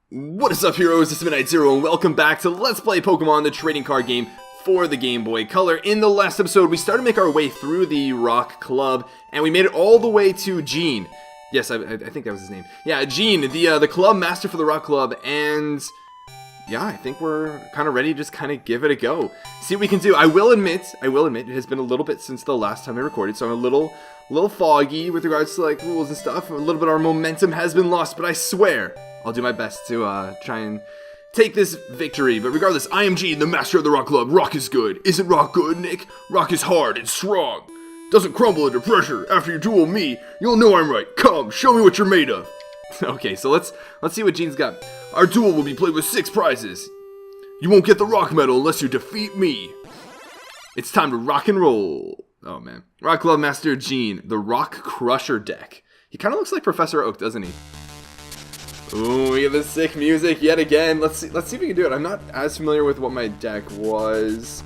What is up, heroes? This is Midnight Zero, and welcome back to Let's Play Pokemon the Trading Card Game for the Game Boy Color. In the last episode, we started to make our way through the Rock Club, and we made it all the way to Gene. Yes, I think that was his name. Yeah, Gene, the club master for the Rock Club, and yeah, I think we're kind of ready to just kind of give it a go. See what we can do. I will admit, it has been a little bit since the last time I recorded, so I'm a little foggy with regards to like rules and stuff. A little bit of our momentum has been lost, but I swear I'll do my best to try and take this victory. But regardless, I am Gene, the master of the Rock Club. Rock is good. Isn't rock good, Nick? Rock is hard and strong. Doesn't crumble under pressure. After you duel me, you'll know I'm right. Come, show me what you're made of. Okay, so let's see what Gene's got. Our duel will be played with 6 prizes. You won't get the rock medal unless you defeat me. It's time to rock and roll. Oh man. Rock Club Master Gene, the Rock Crusher deck. He kind of looks like Professor Oak, doesn't he? Ooh, we have the sick music yet again. Let's see if we can do it. I'm not as familiar with what my deck was.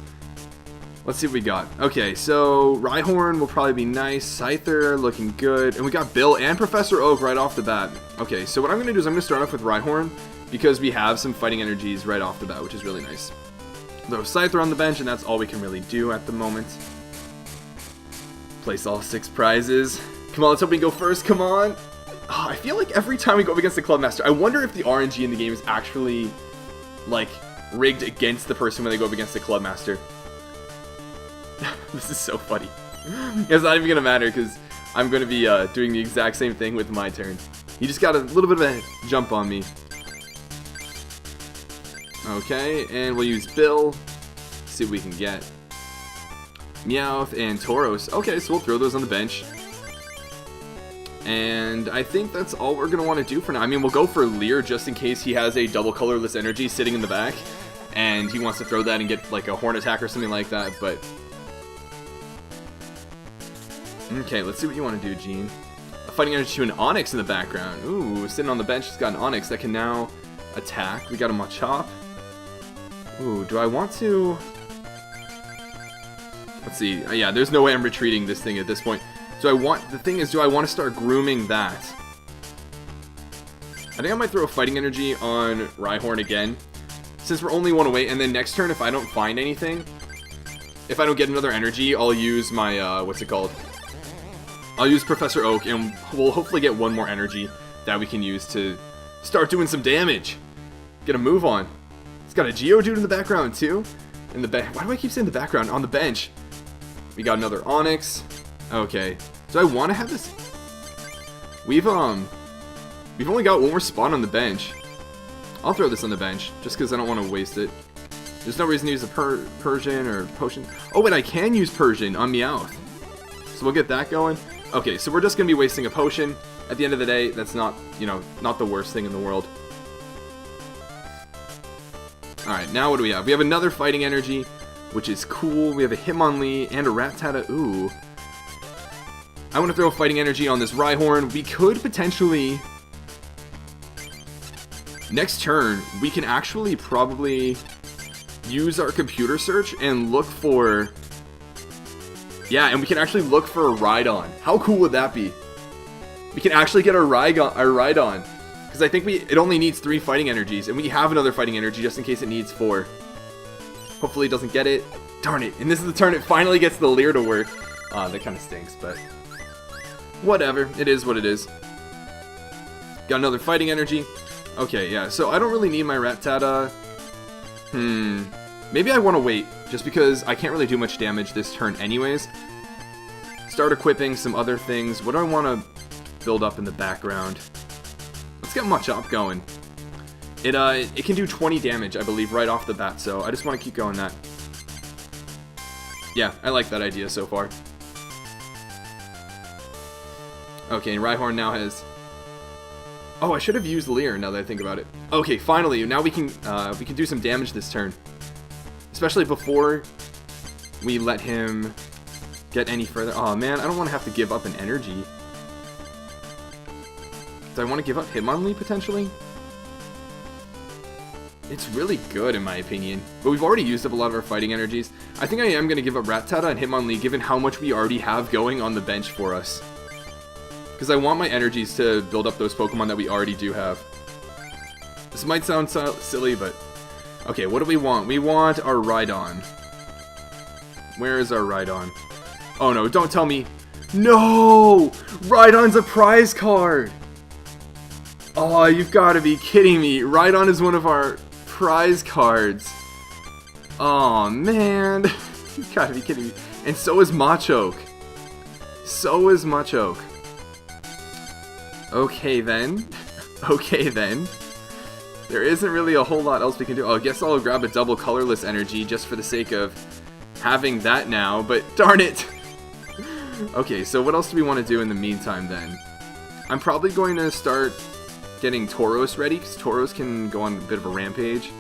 Let's see what we got. Okay, so Rhyhorn will probably be nice. Scyther looking good. And we got Bill and Professor Oak right off the bat. Okay, so what I'm going to do is I'm going to start off with Rhyhorn because we have some fighting energies right off the bat, which is really nice. Throw Scyther on the bench, and that's all we can really do at the moment. Place all 6 prizes. Come on, let's hope we can go first. Come on. Oh, I feel like every time we go up against the Club Master, I wonder if the RNG in the game is actually, like, rigged against the person when they go up against the Club Master. This is so funny. It's not even going to matter because I'm going to be doing the exact same thing with my turn. He just got a little bit of a jump on me. Okay, and we'll use Bill. See what we can get. Meowth and Tauros. Okay, so we'll throw those on the bench. And I think that's all we're going to want to do for now. I mean, we'll go for Leer just in case he has a double colorless energy sitting in the back. And he wants to throw that and get like a Horn attack or something like that, but... Okay, let's see what you want to do, Gene. A fighting energy to an Onix in the background. Ooh, sitting on the bench, he's got an Onix that can now attack. We got a Machop. Ooh, do I want to... Let's see. Yeah, there's no way I'm retreating this thing at this point. So the thing is, do I want to start grooming that? I think I might throw a fighting energy on Rhyhorn again. Since we're only one away, and then next turn, if I don't find anything, if I don't get another energy, I'll use my, what's it called? I'll use Professor Oak, and we'll hopefully get one more energy that we can use to start doing some damage. Get a move on. It's got a Geodude in the background, too. In the why do I keep saying the background? On the bench. We got another Onix. Okay. So I want to have this... We've only got one more spot on the bench. I'll throw this on the bench, just because I don't want to waste it. There's no reason to use a Persian or Potion. Oh, wait, I can use Persian on Meowth. So we'll get that going. Okay, so we're just going to be wasting a Potion. At the end of the day, that's not, you know, not the worst thing in the world. Alright, now what do we have? We have another Fighting Energy, which is cool. We have a Hitmonlee and a Rattata. Ooh. I want to throw a Fighting Energy on this Rhyhorn. We could potentially... Next turn, we can actually probably use our computer search and look for... Yeah, and we can actually look for a Rhydon. How cool would that be? We can actually get a Rhydon. Because I think it only needs 3 fighting energies, and we have another fighting energy just in case it needs 4. Hopefully it doesn't get it. Darn it. And this is the turn it finally gets the Leer to work. That kind of stinks, but... Whatever. It is what it is. Got another fighting energy. Okay, yeah, so I don't really need my Rattata. Maybe I want to wait, just because I can't really do much damage this turn anyways. Start equipping some other things. What do I want to build up in the background? Let's get Machop going. It can do 20 damage, I believe, right off the bat, so I just want to keep going that. Yeah, I like that idea so far. Okay, and Rhyhorn now has... Oh, I should have used Leer now that I think about it. Okay, finally, now we can do some damage this turn. Especially before we let him get any further. Oh man, I don't want to have to give up an energy. Do I want to give up Hitmonlee potentially? It's really good in my opinion. But we've already used up a lot of our fighting energies. I think I am going to give up Rattata and Hitmonlee given how much we already have going on the bench for us. Because I want my energies to build up those Pokemon that we already do have. This might sound silly, but... Okay, what do we want? We want our Rhydon. Where is our Rhydon? Oh no, don't tell me. No! Rhydon's a prize card! Oh, you've got to be kidding me. Rhydon is one of our prize cards. Oh man. You've got to be kidding me. And so is Machoke. So is Machoke. Okay then. Okay then. There isn't really a whole lot else we can do. Oh, I guess I'll grab a double colorless energy just for the sake of having that now, but darn it! Okay, so what else do we want to do in the meantime then? I'm probably going to start getting Tauros ready, because Tauros can go on a bit of a rampage.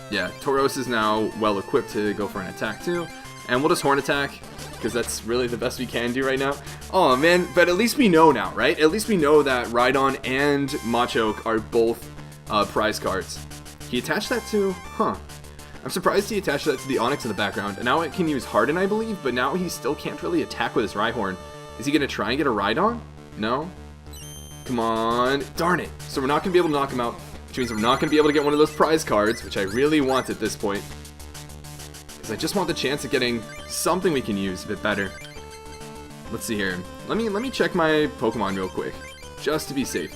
Yeah, Tauros is now well equipped to go for an attack too, and we'll just Horn Attack, because that's really the best we can do right now. Oh man, but at least we know now, right? At least we know that Rhydon and Machoke are both prize cards. He attached that to... Huh. I'm surprised he attached that to the Onix in the background. And now it can use Harden, I believe, but now he still can't really attack with his Rhyhorn. Is he going to try and get a Rhydon? No? Come on. Darn it. So we're not going to be able to knock him out, which means we're not going to be able to get one of those prize cards, which I really want at this point. Because I just want the chance of getting something we can use a bit better. Let's see here. Let me check my Pokemon real quick, just to be safe.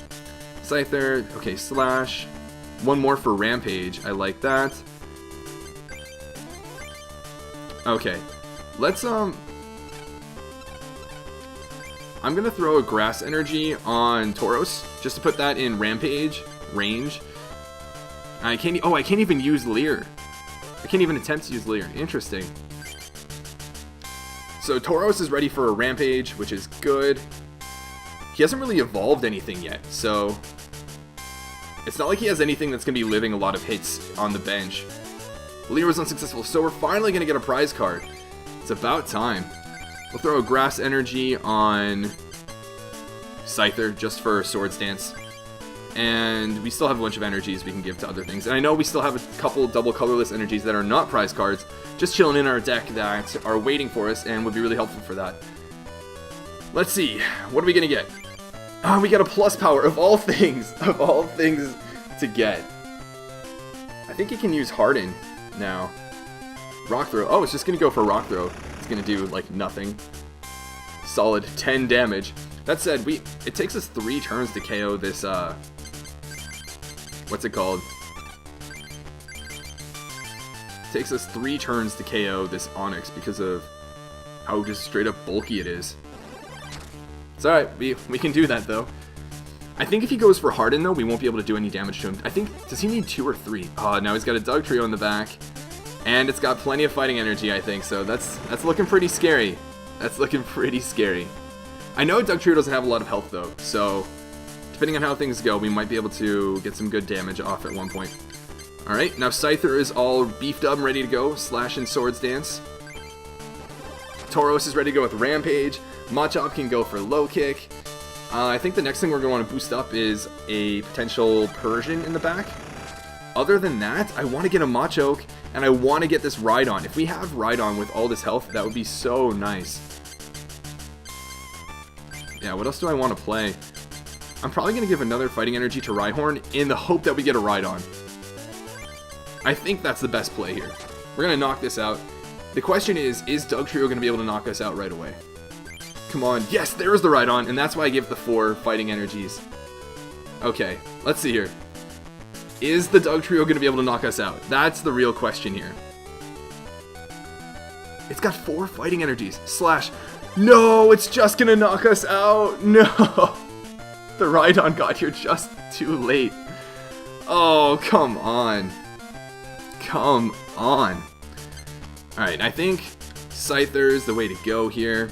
Scyther, okay, Slash. One more for Rampage. I like that. Okay, let's I'm gonna throw a Grass Energy on Tauros just to put that in Rampage range. I can't even use Leer. I can't even attempt to use Leer. Interesting. So Tauros is ready for a Rampage, which is good. He hasn't really evolved anything yet, so it's not like he has anything that's gonna be living a lot of hits on the bench. Leer was unsuccessful, so we're finally going to get a prize card. It's about time. We'll throw a Grass Energy on Scyther just for Swords Dance. And we still have a bunch of energies we can give to other things. And I know we still have a couple double colorless energies that are not prize cards, just chilling in our deck that are waiting for us and would be really helpful for that. Let's see. What are we going to get? Oh, we got a plus power of all things. Of all things to get. I think it can use Harden now. Rock Throw. Oh, it's just gonna go for Rock Throw. It's gonna do like nothing. Solid 10 damage. That said, it takes us 3 turns to KO this what's it called? It takes us 3 turns to KO this Onix because of how just straight up bulky it is. It's alright, we can do that though. I think if he goes for Harden, though, we won't be able to do any damage to him. I think, does he need 2 or 3? Oh, now he's got a Dugtrio in the back. And it's got plenty of fighting energy, I think, so that's looking pretty scary. That's looking pretty scary. I know Dugtrio doesn't have a lot of health, though, so depending on how things go, we might be able to get some good damage off at one point. Alright, now Scyther is all beefed up and ready to go. Slash and Swords Dance. Tauros is ready to go with Rampage. Machop can go for Low Kick. I think the next thing we're going to want to boost up is a potential Persian in the back. Other than that, I want to get a Machoke, and I want to get this Rhydon. If we have Rhydon with all this health, that would be so nice. Yeah, what else do I want to play? I'm probably going to give another Fighting Energy to Rhyhorn in the hope that we get a Rhydon. I think that's the best play here. We're going to knock this out. The question is Dugtrio going to be able to knock us out right away? Come on. Yes, there's the Rhydon, and that's why I give the 4 Fighting Energies. Okay, let's see here. Is the Dugtrio going to be able to knock us out? That's the real question here. It's got 4 Fighting Energies. Slash. No, it's just going to knock us out. No. The Rhydon got here just too late. Oh, come on. Come on. Alright, I think Scyther's the way to go here.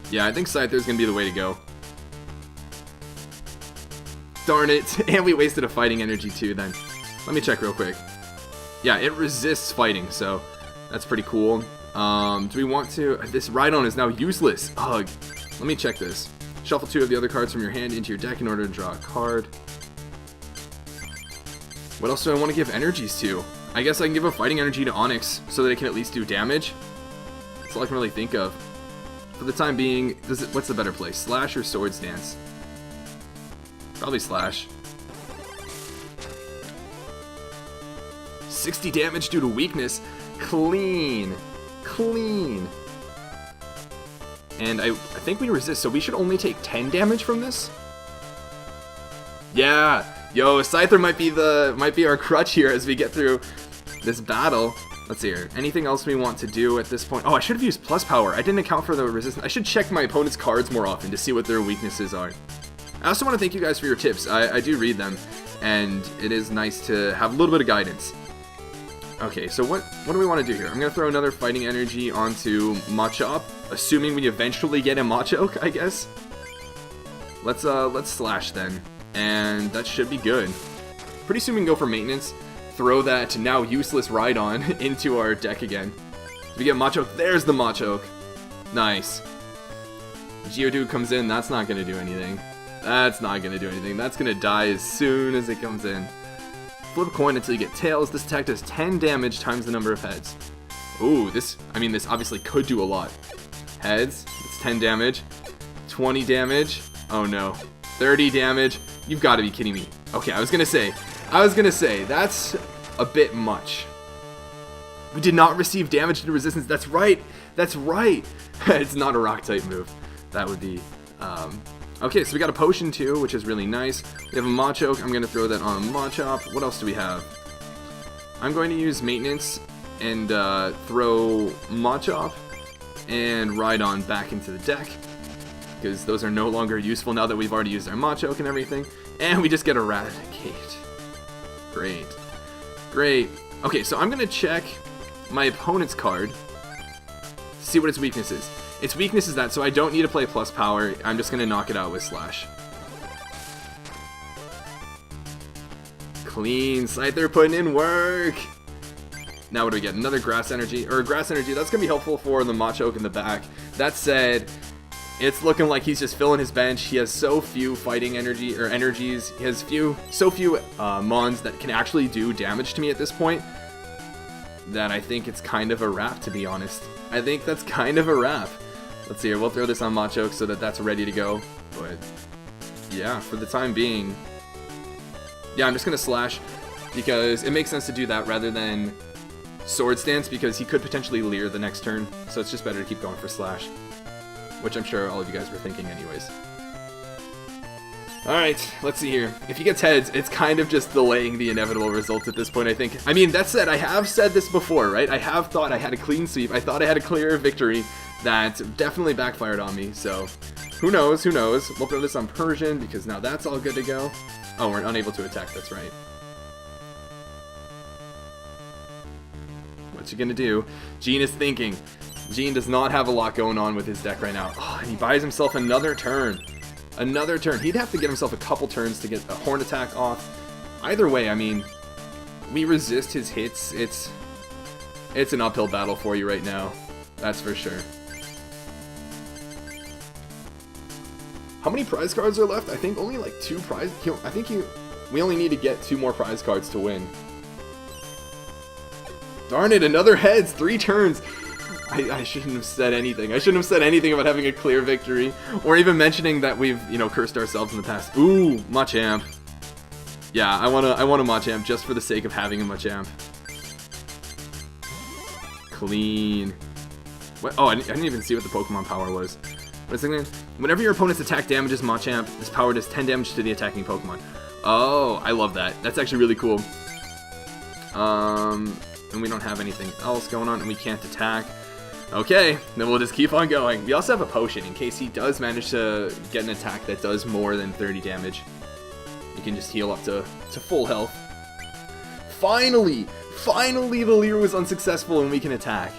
Yeah, I think Scyther's going to be the way to go. Darn it. And we wasted a Fighting Energy too then. Let me check real quick. Yeah, it resists fighting, so that's pretty cool. Do we want to... This Rhydon is now useless. Ugh. Let me check this. Shuffle 2 of the other cards from your hand into your deck in order to draw a card. What else do I want to give energies to? I guess I can give a Fighting Energy to Onix so that it can at least do damage. That's all I can really think of. For the time being, what's the better play? Slash or Swords Dance? Probably slash. 60 damage due to weakness. Clean. Clean. And I think we resist, so we should only take 10 damage from this? Yeah. Yo, Scyther might be our crutch here as we get through this battle. Let's see here. Anything else we want to do at this point? Oh, I should have used plus power. I didn't account for the resistance. I should check my opponent's cards more often to see what their weaknesses are. I also want to thank you guys for your tips. I do read them, and it is nice to have a little bit of guidance. Okay, so what do we want to do here? I'm going to throw another fighting energy onto Machop, assuming we eventually get a Machoke, I guess. Let's slash then, and that should be good. Pretty soon we can go for maintenance, throw that now useless Rhydon into our deck again. So we get Machoke. There's the Machoke. Nice. Geodude comes in. That's not going to do anything. That's not going to do anything. That's going to die as soon as it comes in. Flip a coin until you get tails. This attack does 10 damage times the number of heads. Ooh, this obviously could do a lot. Heads, it's 10 damage. 20 damage. Oh no. 30 damage. You've got to be kidding me. Okay, I was gonna say, that's a bit much. We did not receive damage to resistance. That's right. That's right. It's not a rock type move. That would be, okay, so we got a potion too, which is really nice. We have a Machoke. I'm going to throw that on Machop. What else do we have? I'm going to use maintenance and throw Machop and Rhydon back into the deck, because those are no longer useful now that we've already used our Machoke and everything. And we just get Eradicate. Great. Great. Okay, so I'm going to check my opponent's card to see what its weakness is. Its weakness is that, so I don't need to play plus power. I'm just going to knock it out with slash. Clean. Scyther putting in work. Now what do we get? Another grass energy. Or grass energy. That's going to be helpful for the Machoke in the back. That said, it's looking like he's just filling his bench. He has so few fighting energies. He has so few mons that can actually do damage to me at this point, that I think it's kind of a wrap, to be honest. I think that's kind of a wrap. Let's see here, we'll throw this on Machoke so that that's ready to go. But yeah, for the time being, yeah, I'm just going to slash, because it makes sense to do that rather than Sword Stance, because he could potentially leer the next turn. So it's just better to keep going for slash, which I'm sure all of you guys were thinking anyways. Alright, let's see here. If he gets heads, it's kind of just delaying the inevitable result at this point, I think. I mean, that said, I have said this before, right? I have thought I had a clean sweep. I thought I had a clear victory. That definitely backfired on me, so who knows, who knows. We'll throw this on Persian, because now that's all good to go. Oh, we're unable to attack, that's right. What's he gonna do? Gene is thinking. Gene does not have a lot going on with his deck right now. Oh, and he buys himself another turn. Another turn. He'd have to give himself a couple turns to get a horn attack off. Either way, I mean, we resist his hits. It's an uphill battle for you right now. That's for sure. How many prize cards are left? I think only like 2 prize. I think we only need to get 2 more prize cards to win. Darn it! Another heads. 3 turns. I shouldn't have said anything. I shouldn't have said anything about having a clear victory, or even mentioning that we've, cursed ourselves in the past. Ooh, Machamp. Yeah, I want a Machamp just for the sake of having a Machamp. Clean. What? Oh, I didn't even see what the Pokemon power was. What's it again? Whenever your opponent's attack damages Machamp, this power does 10 damage to the attacking Pokemon. Oh, I love that. That's actually really cool. And we don't have anything else going on, and we can't attack. Okay, then we'll just keep on going. We also have a potion in case he does manage to get an attack that does more than 30 damage. You can just heal up to full health. Finally! Finally the Leer was unsuccessful and we can attack.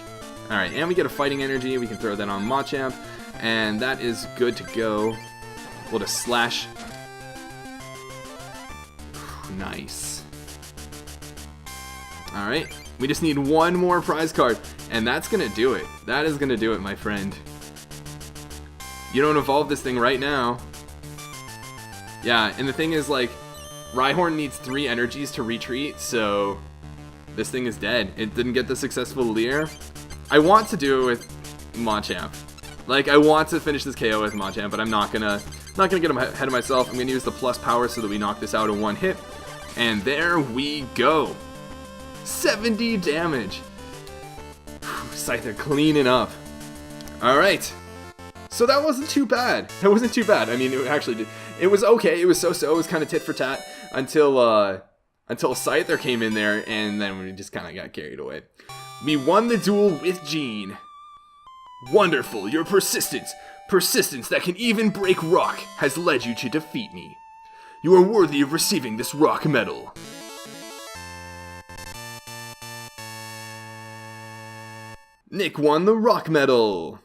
Alright, and we get a fighting energy. We can throw that on Machamp. And that is good to go. We'll just slash. Nice. Alright, we just need 1 more prize card. And that's gonna do it. That is gonna do it, my friend. You don't evolve this thing right now. Yeah, and the thing is, like, Rhyhorn needs 3 energies to retreat, so this thing is dead. It didn't get the successful Leer. I want to do it with Machamp. Like, I want to finish this KO with Machamp, but I'm not gonna Not gonna get ahead of myself. I'm gonna use the plus power so that we knock this out in one hit. And there we go. 70 damage. Scyther cleaning up. Alright. So that wasn't too bad. That wasn't too bad. I mean, it actually did. It was okay. It was so-so. It was kind of tit for tat until Scyther came in there, and then we just kind of got carried away. We won the duel with Gene. Wonderful. Your persistence that can even break rock, has led you to defeat me. You are worthy of receiving this rock medal. Nick won the rock medal.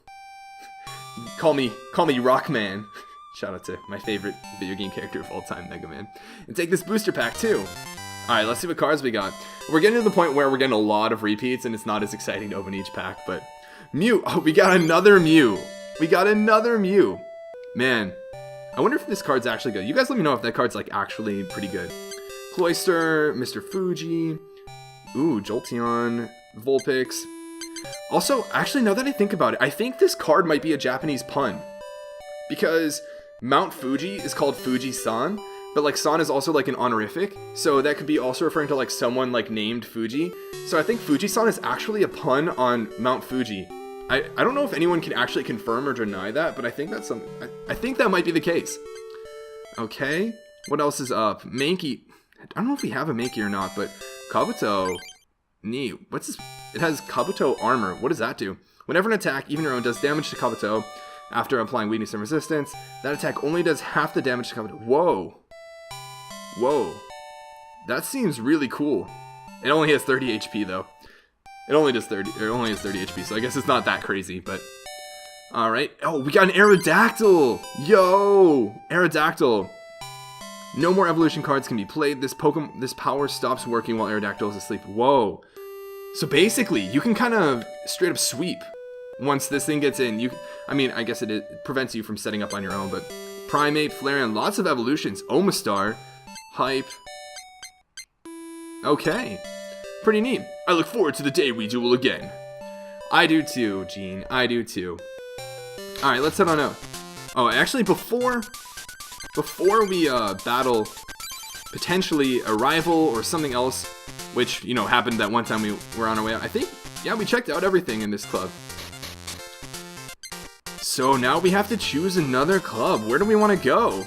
Call me Rockman. Shout out to my favorite video game character of all time, Mega Man. And take this booster pack too. Alright, let's see what cards we got. We're getting to the point where we're getting a lot of repeats and it's not as exciting to open each pack, but Mew. Oh, we got another Mew. We got another Mew. Man, I wonder if this card's actually good. You guys let me know if that card's like actually pretty good. Cloyster, Mr. Fuji. Ooh, Jolteon, Vulpix. Also, actually, now that I think about it, I think this card might be a Japanese pun. Because Mount Fuji is called Fuji-san, but like san is also like an honorific, so that could be also referring to like someone like named Fuji. So I think Fuji-san is actually a pun on Mount Fuji. I don't know if anyone can actually confirm or deny that, but I think that's something. I think that might be the case. Okay, what else is up? Mankey. I don't know if we have a Mankey or not, but Kabuto. Neat. What's this? It has Kabuto armor. What does that do? Whenever an attack, even your own, does damage to Kabuto after applying weakness and resistance, that attack only does half the damage to Kabuto. Whoa. Whoa. That seems really cool. It only has 30 HP though. It only has 30 HP, so I guess it's not that crazy, but alright. Oh, we got an Aerodactyl! Yo! Aerodactyl. No more evolution cards can be played. This power stops working while Aerodactyl is asleep. Whoa. So basically, you can kind of straight up sweep once this thing gets in. I mean, I guess it prevents you from setting up on your own, but Primate, Flareon, lots of evolutions. Omastar, Hype. Okay. Pretty neat. I look forward to the day we duel again. I do too, Gene. I do too. Alright, let's head on out. Oh, actually, before we battle potentially a rival or something else, which, you know, happened that one time we were on our way out, I think, yeah, we checked out everything in this club. So now we have to choose another club. Where do we want to go?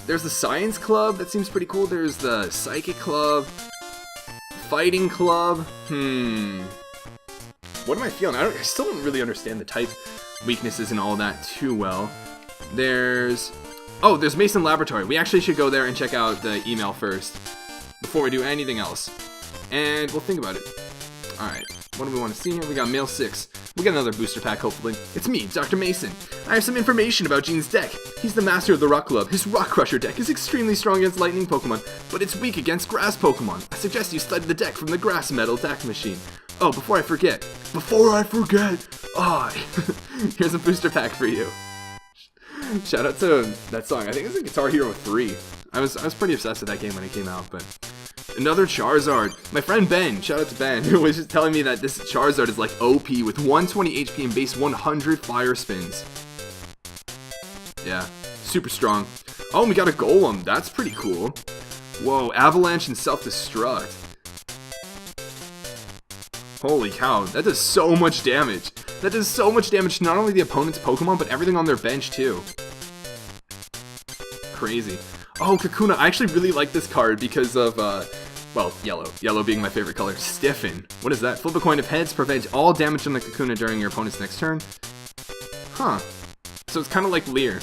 There's the Science Club. That seems pretty cool. There's the Psychic Club. Fighting Club. What am I feeling? I still don't really understand the type weaknesses and all that too well. There's Mason Laboratory. We actually should go there and check out the email first before we do anything else. And we'll think about it. Alright, what do we want to see here? We got Mail 6. We got another booster pack, hopefully. It's me, Dr. Mason. I have some information about Gene's deck. He's the master of the Rock Club. His Rock Crusher deck is extremely strong against lightning Pokemon, but it's weak against grass Pokemon. I suggest you study the deck from the Grass Metal deck machine. Oh, before I forget. Here's a booster pack for you. Shout out to that song. I think it's in Guitar Hero 3. I was pretty obsessed with that game when it came out, but another Charizard. My friend Ben, shout out to Ben, who was just telling me that this Charizard is like OP with 120 HP and base 100 fire spins. Yeah, super strong. Oh, and we got a Golem. That's pretty cool. Whoa, Avalanche and Self-Destruct. Holy cow, that does so much damage. That does so much damage to not only the opponent's Pokemon, but everything on their bench too. Crazy. Oh, Kakuna. I actually really like this card because of, well, yellow. Yellow being my favorite color. Stiffen. What is that? Flip a coin of heads, prevent all damage on the Kakuna during your opponent's next turn. Huh. So it's kind of like Leer.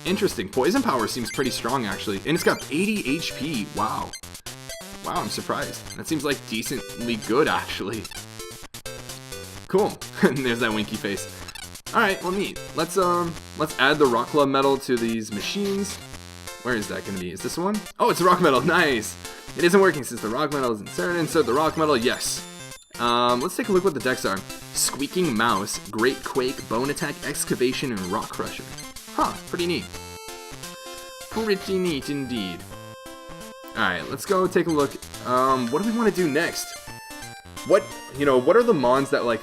Interesting. Poison Power seems pretty strong, actually. And it's got 80 HP. Wow. Wow, I'm surprised. That seems like decently good, actually. Cool. And there's that winky face. Alright, well, neat. Let's add the Rock Club medal to these machines. Where is that going to be? Is this one? Oh, it's a Rock medal. Nice! It isn't working since the Rock medal is inserted. Insert the Rock medal. Yes. Let's take a look what the decks are. Squeaking Mouse, Great Quake, Bone Attack, Excavation, and Rock Crusher. Huh, pretty neat. Pretty neat indeed. Alright, let's go take a look. What do we want to do next? What are the mons that, like,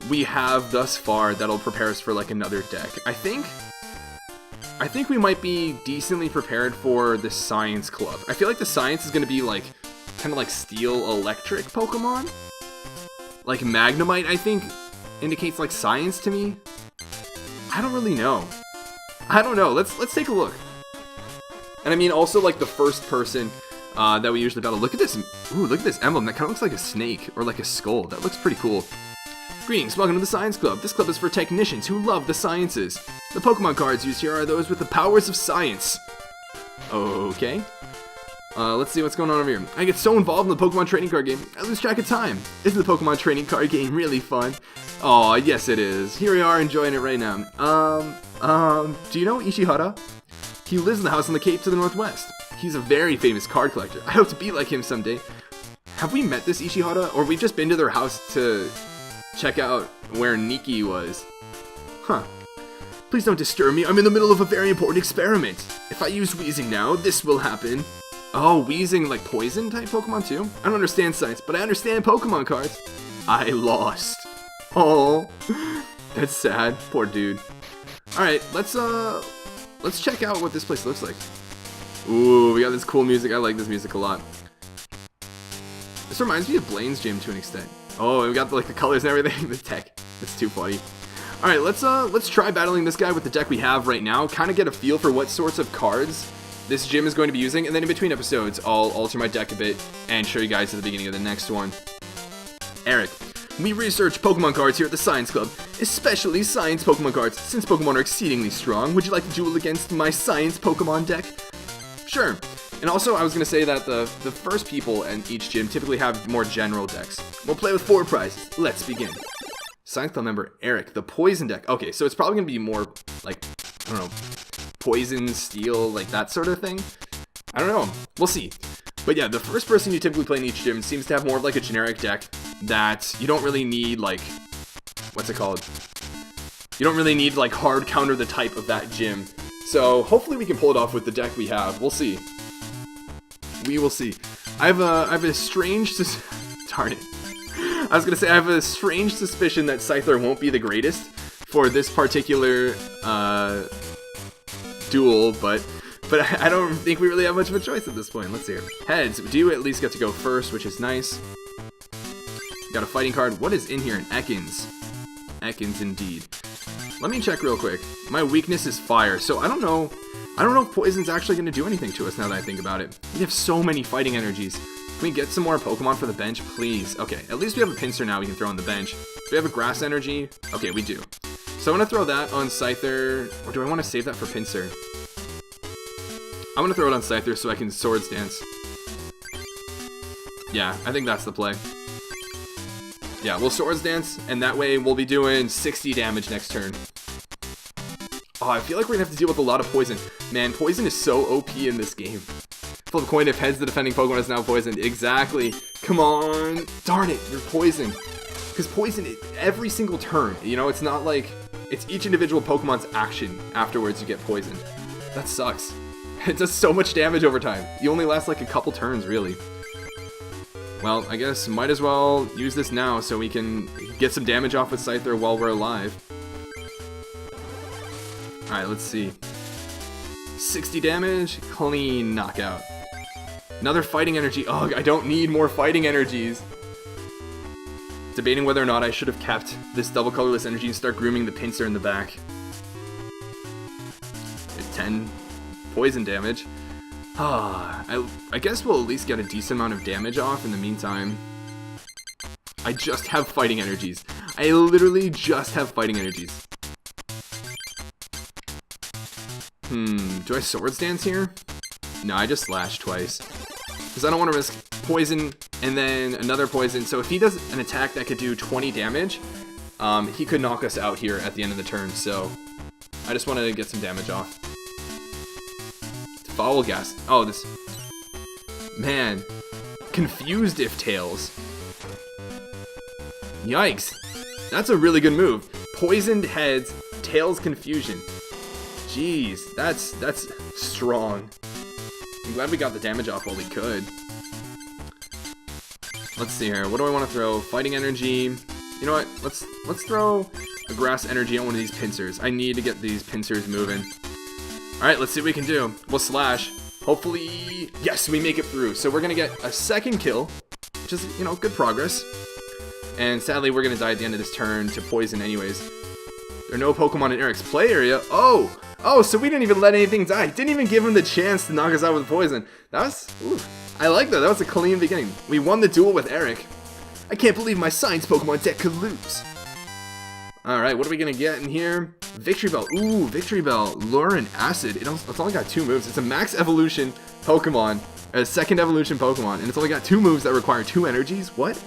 we have thus far that'll prepare us for, like, another deck? I think I think we might be decently prepared for the Science Club. I feel like the Science is going to be like, kind of like Steel Electric Pokemon. Like Magnemite, I think, indicates like Science to me. I don't really know. I don't know. Let's take a look. And I mean, also like the first person that we usually battle. Look at this. Ooh, look at this emblem. That kind of looks like a snake or like a skull. That looks pretty cool. Greetings, welcome to the Science Club. This club is for technicians who love the sciences. The Pokemon cards used here are those with the powers of science. Okay. Let's see what's going on over here. I get so involved in the Pokemon Trading Card Game, I lose track of time. Isn't the Pokemon Trading Card Game really fun? Aw, yes it is. Here we are enjoying it right now. Do you know Ishihara? He lives in the house on the Cape to the northwest. He's a very famous card collector. I hope to be like him someday. Have we met this Ishihara, or we've just been to their house to check out where Nikki was? Huh. Please don't disturb me. I'm in the middle of a very important experiment. If I use Weezing now, this will happen. Oh, Weezing like poison type Pokemon too? I don't understand science, but I understand Pokemon cards. I lost. Oh, that's sad. Poor dude. Alright, let's check out what this place looks like. Ooh, we got this cool music. I like this music a lot. This reminds me of Blaine's gym to an extent. Oh, we got like the colors and everything. The tech. It's too funny. All right, let's try battling this guy with the deck we have right now. Kind of get a feel for what sorts of cards this gym is going to be using, and then in between episodes, I'll alter my deck a bit and show you guys at the beginning of the next one. Eric, we research Pokemon cards here at the Science Club, especially science Pokemon cards. Since Pokemon are exceedingly strong, would you like to duel against my science Pokemon deck? Sure. And also, I was going to say that the first people in each gym typically have more general decks. We'll play with 4 prizes. Let's begin. Science Club member Eric, the Poison deck. Okay, so it's probably going to be more, like, I don't know, Poison, Steel, like that sort of thing. I don't know. We'll see. But yeah, the first person you typically play in each gym seems to have more of like a generic deck that you don't really need, like, what's it called? You don't really need, like, hard counter the type of that gym. So hopefully we can pull it off with the deck we have. We'll see. We will see. I have a strange darn it. I was gonna say I have a strange suspicion that Scyther won't be the greatest for this particular duel, but I don't think we really have much of a choice at this point. Let's see here. Heads, we do at least get to go first, which is nice. Got a fighting card. What is in here? An Ekans. Ekans indeed. Let me check real quick. My weakness is fire, so I don't know if poison's actually going to do anything to us now that I think about it. We have so many fighting energies. Can we get some more Pokemon for the bench, please? Okay, at least we have a Pinsir now we can throw on the bench. Do we have a Grass Energy? Okay, we do. So I'm going to throw that on Scyther, or do I want to save that for Pinsir? I'm going to throw it on Scyther so I can Swords Dance. Yeah, I think that's the play. Yeah, we'll Swords Dance, and that way we'll be doing 60 damage next turn. Oh, I feel like we're going to have to deal with a lot of poison. Man, poison is so OP in this game. Flip a coin if heads the defending Pokemon is now poisoned. Exactly. Come on. Darn it, you're poisoned. Because poison, every single turn, you know, it's not like... It's each individual Pokemon's action afterwards you get poisoned. That sucks. It does so much damage over time. You only last like a couple turns, really. Well, I guess might as well use this now so we can get some damage off with Scyther while we're alive. Alright, let's see. 60 damage, clean knockout. Another fighting energy. Ugh, I don't need more fighting energies. Debating whether or not I should have kept this double colorless energy and start grooming the Pinsir in the back. 10 poison damage. I guess we'll at least get a decent amount of damage off in the meantime. I just have fighting energies. I literally just have fighting energies. Do I Swords Dance here? No, I just Slash twice. Because I don't want to risk poison and then another poison. So if he does an attack that could do 20 damage, he could knock us out here at the end of the turn. So I just wanted to get some damage off. Foul Gas. Oh, this... Man. Confused if Tails. Yikes. That's a really good move. Poisoned heads, Tails Confusion. Jeez, that's strong. I'm glad we got the damage off while we could. Let's see here. What do I want to throw? Fighting Energy. You know what? Let's throw a Grass Energy on one of these Pinsirs. I need to get these Pinsirs moving. Alright, let's see what we can do. We'll slash. Hopefully, yes, we make it through. So we're gonna get a second kill, which is, you know, good progress. And sadly, we're gonna die at the end of this turn to poison anyways. There are no Pokemon in Eric's play area. Oh, so we didn't even let anything die. Didn't even give him the chance to knock us out with poison. That was, ooh, I like that. That was a clean beginning. We won the duel with Eric. I can't believe my science Pokemon deck could lose. Alright, what are we gonna get in here? Victory Bell. Ooh, Victory Bell. Lure and Acid. It's only got 2 moves. It's a max evolution Pokemon. A second evolution Pokemon. And it's only got 2 moves that require 2 energies. What?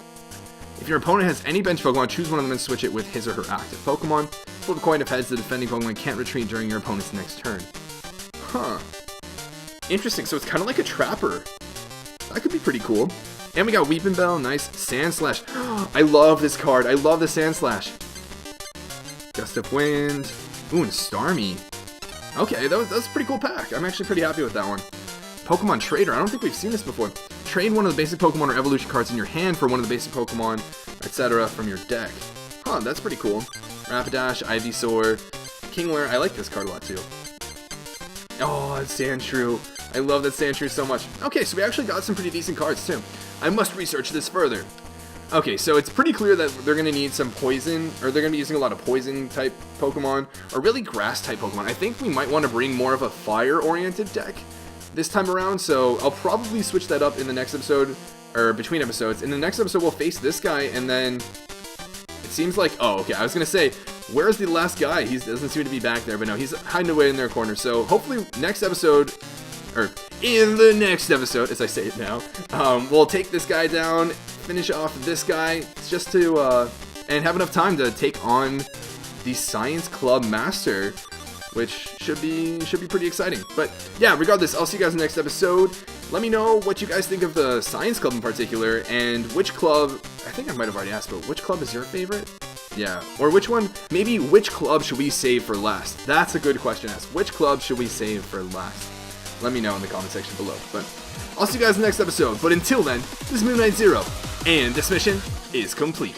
If your opponent has any bench Pokemon, choose one of them and switch it with his or her active Pokemon. Flip a coin of heads. The defending Pokemon can't retreat during your opponent's next turn. Huh. Interesting. So it's kind of like a Trapper. That could be pretty cool. And we got Weeping Bell. Nice. Sand Slash. I love this card. I love the Sand Slash. Gust of Wind. Ooh, and Starmie. Okay, that was a pretty cool pack. I'm actually pretty happy with that one. Pokemon Trader. I don't think we've seen this before. Trade one of the basic Pokemon or evolution cards in your hand for one of the basic Pokemon, etc. from your deck. Huh, that's pretty cool. Rapidash, Ivysaur, Kingler. I like this card a lot too. Oh, it's Sandshrew. I love that Sandshrew so much. Okay, so we actually got some pretty decent cards too. I must research this further. Okay, so it's pretty clear that they're going to need some poison, or they're going to be using a lot of poison type Pokemon, or really grass type Pokemon. I think we might want to bring more of a fire oriented deck this time around, so I'll probably switch that up in the next episode, or between episodes. In the next episode, we'll face this guy, and then it seems like, oh, okay, I was going to say, where's the last guy? He doesn't seem to be back there, but no, he's hiding away in their corner. So hopefully next episode, or in the next episode, as I say it now, we'll take this guy down, finish off this guy, just to, and have enough time to take on the Science Club Master, which should be pretty exciting. But yeah, regardless, I'll see you guys in the next episode. Let me know what you guys think of the Science Club in particular, and which club, I think I might have already asked, but which club is your favorite? Yeah, or which one, maybe which club should we save for last? That's a good question to ask. Which club should we save for last? Let me know in the comment section below. But I'll see you guys in the next episode. But until then, this is Moon Knight Zero, and this mission is complete.